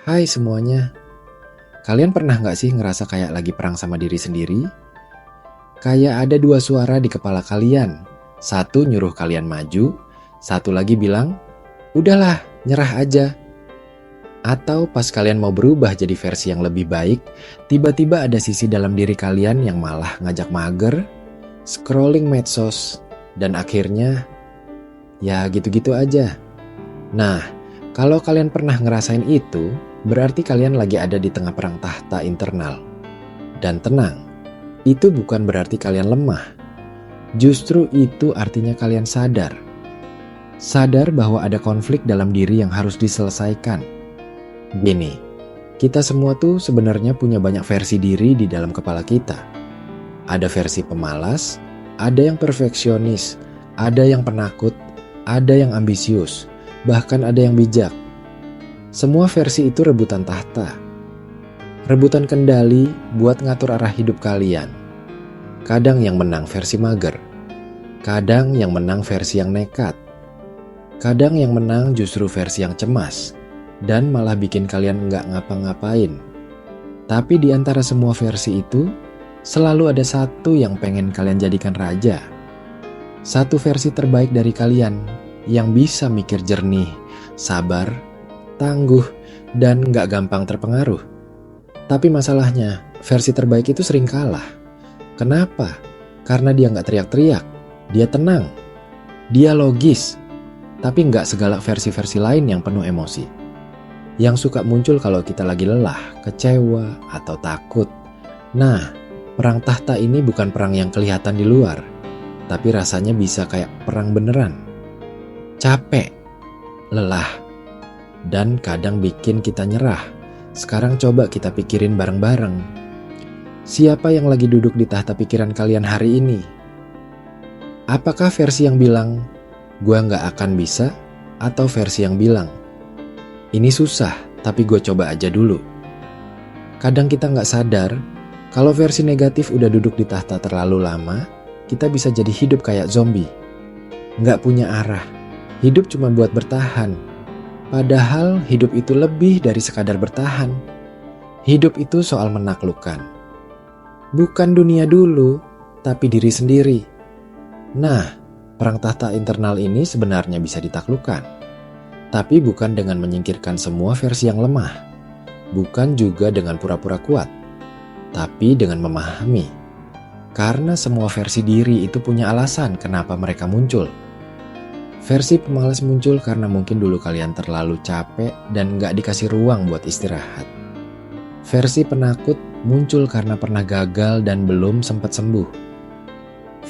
Hai semuanya, kalian pernah nggak sih ngerasa kayak lagi perang sama diri sendiri? Kayak ada dua suara di kepala kalian. Satu nyuruh kalian maju, satu lagi bilang, udahlah, nyerah aja. Atau pas kalian mau berubah jadi versi yang lebih baik, tiba-tiba ada sisi dalam diri kalian yang malah ngajak mager, scrolling medsos, dan akhirnya ya gitu-gitu aja. Nah, kalau kalian pernah ngerasain itu, berarti kalian lagi ada di tengah perang tahta internal. Dan tenang, itu bukan berarti kalian lemah. Justru itu artinya kalian sadar. Sadar bahwa ada konflik dalam diri yang harus diselesaikan. Gini, kita semua tuh sebenarnya punya banyak versi diri di dalam kepala kita. Ada versi pemalas, ada yang perfeksionis, ada yang penakut, ada yang ambisius, bahkan ada yang bijak. Semua versi itu rebutan tahta. Rebutan kendali buat ngatur arah hidup kalian. Kadang yang menang versi mager. Kadang yang menang versi yang nekat. Kadang yang menang justru versi yang cemas. Dan malah bikin kalian nggak ngapa-ngapain. Tapi di antara semua versi itu, selalu ada satu yang pengen kalian jadikan raja. Satu versi terbaik dari kalian yang bisa mikir jernih, sabar, tangguh, dan nggak gampang terpengaruh. Tapi masalahnya, versi terbaik itu sering kalah. Kenapa? Karena dia nggak teriak-teriak, dia tenang, dia logis, tapi nggak segala versi-versi lain yang penuh emosi. Yang suka muncul kalau kita lagi lelah, kecewa, atau takut. Nah, perang tahta ini bukan perang yang kelihatan di luar, tapi rasanya bisa kayak perang beneran. Capek, lelah, dan kadang bikin kita nyerah. Sekarang coba kita pikirin bareng-bareng. Siapa yang lagi duduk di tahta pikiran kalian hari ini? Apakah versi yang bilang, gua nggak akan bisa, atau versi yang bilang, ini susah, tapi gue coba aja dulu. Kadang kita nggak sadar, kalau versi negatif udah duduk di tahta terlalu lama, kita bisa jadi hidup kayak zombie. Nggak punya arah, hidup cuma buat bertahan. Padahal hidup itu lebih dari sekadar bertahan. Hidup itu soal menaklukkan. Bukan dunia dulu, tapi diri sendiri. Nah, perang tahta internal ini sebenarnya bisa ditaklukkan. Tapi bukan dengan menyingkirkan semua versi yang lemah. Bukan juga dengan pura-pura kuat. Tapi dengan memahami. Karena semua versi diri itu punya alasan kenapa mereka muncul. Versi pemalas muncul karena mungkin dulu kalian terlalu capek dan gak dikasih ruang buat istirahat. Versi penakut muncul karena pernah gagal dan belum sempat sembuh.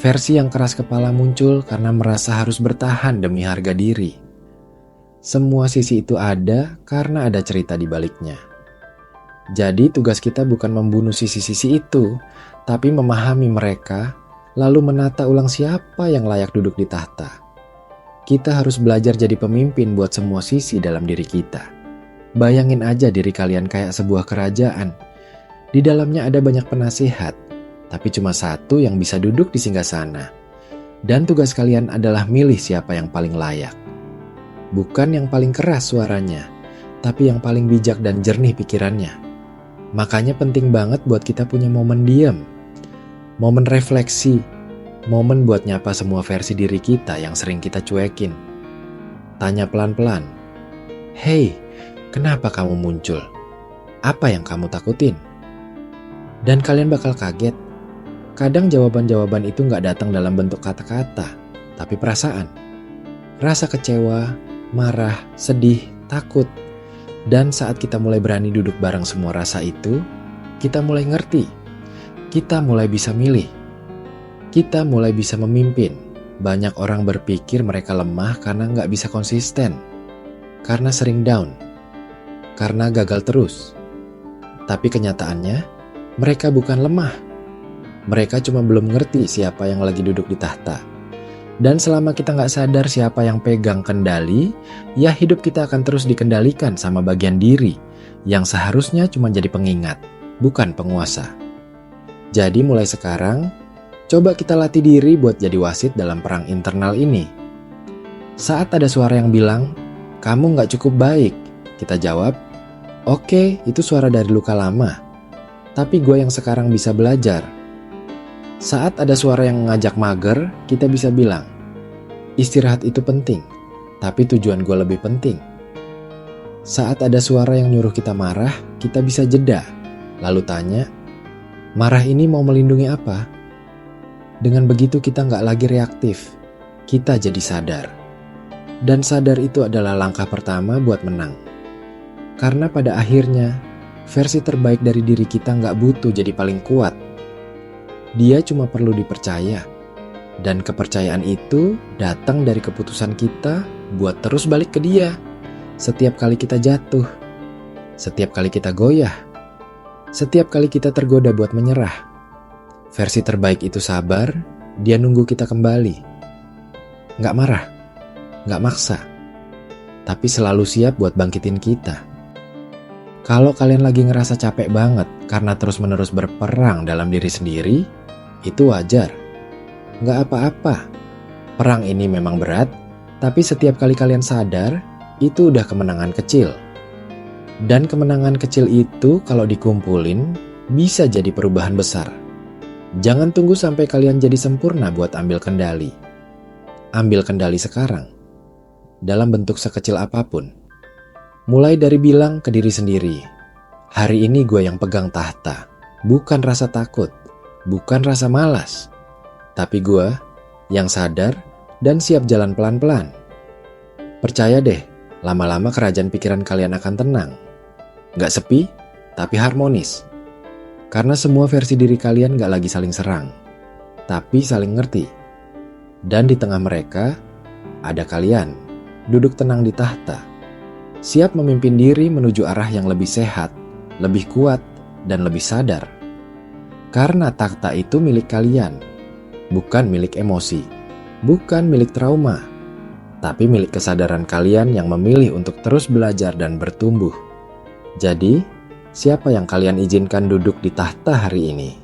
Versi yang keras kepala muncul karena merasa harus bertahan demi harga diri. Semua sisi itu ada karena ada cerita di baliknya. Jadi tugas kita bukan membunuh sisi-sisi itu, tapi memahami mereka, lalu menata ulang siapa yang layak duduk di tahta. Kita harus belajar jadi pemimpin buat semua sisi dalam diri kita. Bayangin aja diri kalian kayak sebuah kerajaan. Di dalamnya ada banyak penasihat, tapi cuma satu yang bisa duduk di singgasana. Dan tugas kalian adalah milih siapa yang paling layak. Bukan yang paling keras suaranya, tapi yang paling bijak dan jernih pikirannya. Makanya penting banget buat kita punya momen diam, momen refleksi, momen buat nyapa semua versi diri kita yang sering kita cuekin. Tanya pelan-pelan, "Hey, kenapa kamu muncul? Apa yang kamu takutin?" Dan kalian bakal kaget. Kadang jawaban-jawaban itu nggak datang dalam bentuk kata-kata, tapi perasaan. Rasa kecewa, marah, sedih, takut. Dan saat kita mulai berani duduk bareng semua rasa itu, kita mulai ngerti. Kita mulai bisa milih. Kita mulai bisa memimpin. Banyak orang berpikir mereka lemah karena nggak bisa konsisten. Karena sering down. Karena gagal terus. Tapi kenyataannya, mereka bukan lemah. Mereka cuma belum ngerti siapa yang lagi duduk di tahta. Dan selama kita nggak sadar siapa yang pegang kendali, ya hidup kita akan terus dikendalikan sama bagian diri yang seharusnya cuma jadi pengingat, bukan penguasa. Jadi mulai sekarang, coba kita latih diri buat jadi wasit dalam perang internal ini. Saat ada suara yang bilang, kamu nggak cukup baik, kita jawab, Oke, itu suara dari luka lama. Tapi gue yang sekarang bisa belajar. Saat ada suara yang ngajak mager, kita bisa bilang, istirahat itu penting, tapi tujuan gue lebih penting. Saat ada suara yang nyuruh kita marah, kita bisa jeda. Lalu tanya, marah ini mau melindungi apa? Dengan begitu kita nggak lagi reaktif, kita jadi sadar. Dan sadar itu adalah langkah pertama buat menang. Karena pada akhirnya, versi terbaik dari diri kita nggak butuh jadi paling kuat. Dia cuma perlu dipercaya. Dan kepercayaan itu datang dari keputusan kita buat terus balik ke dia. Setiap kali kita jatuh, setiap kali kita goyah, setiap kali kita tergoda buat menyerah. Versi terbaik itu sabar, dia nunggu kita kembali. Nggak marah, nggak maksa, tapi selalu siap buat bangkitin kita. Kalau kalian lagi ngerasa capek banget karena terus-menerus berperang dalam diri sendiri, itu wajar. Nggak apa-apa. Perang ini memang berat, tapi setiap kali kalian sadar, itu udah kemenangan kecil. Dan kemenangan kecil itu kalau dikumpulin, bisa jadi perubahan besar. Jangan tunggu sampai kalian jadi sempurna buat ambil kendali. Ambil kendali sekarang, dalam bentuk sekecil apapun. Mulai dari bilang ke diri sendiri, hari ini gue yang pegang tahta, bukan rasa takut, bukan rasa malas, tapi gue yang sadar dan siap jalan pelan-pelan. Percaya deh, lama-lama kerajaan pikiran kalian akan tenang. Gak sepi, tapi harmonis. Karena semua versi diri kalian gak lagi saling serang, tapi saling ngerti. Dan di tengah mereka, ada kalian, duduk tenang di tahta. Siap memimpin diri menuju arah yang lebih sehat, lebih kuat, dan lebih sadar. Karena tahta itu milik kalian, bukan milik emosi, bukan milik trauma, tapi milik kesadaran kalian yang memilih untuk terus belajar dan bertumbuh. Jadi, siapa yang kalian izinkan duduk di tahta hari ini?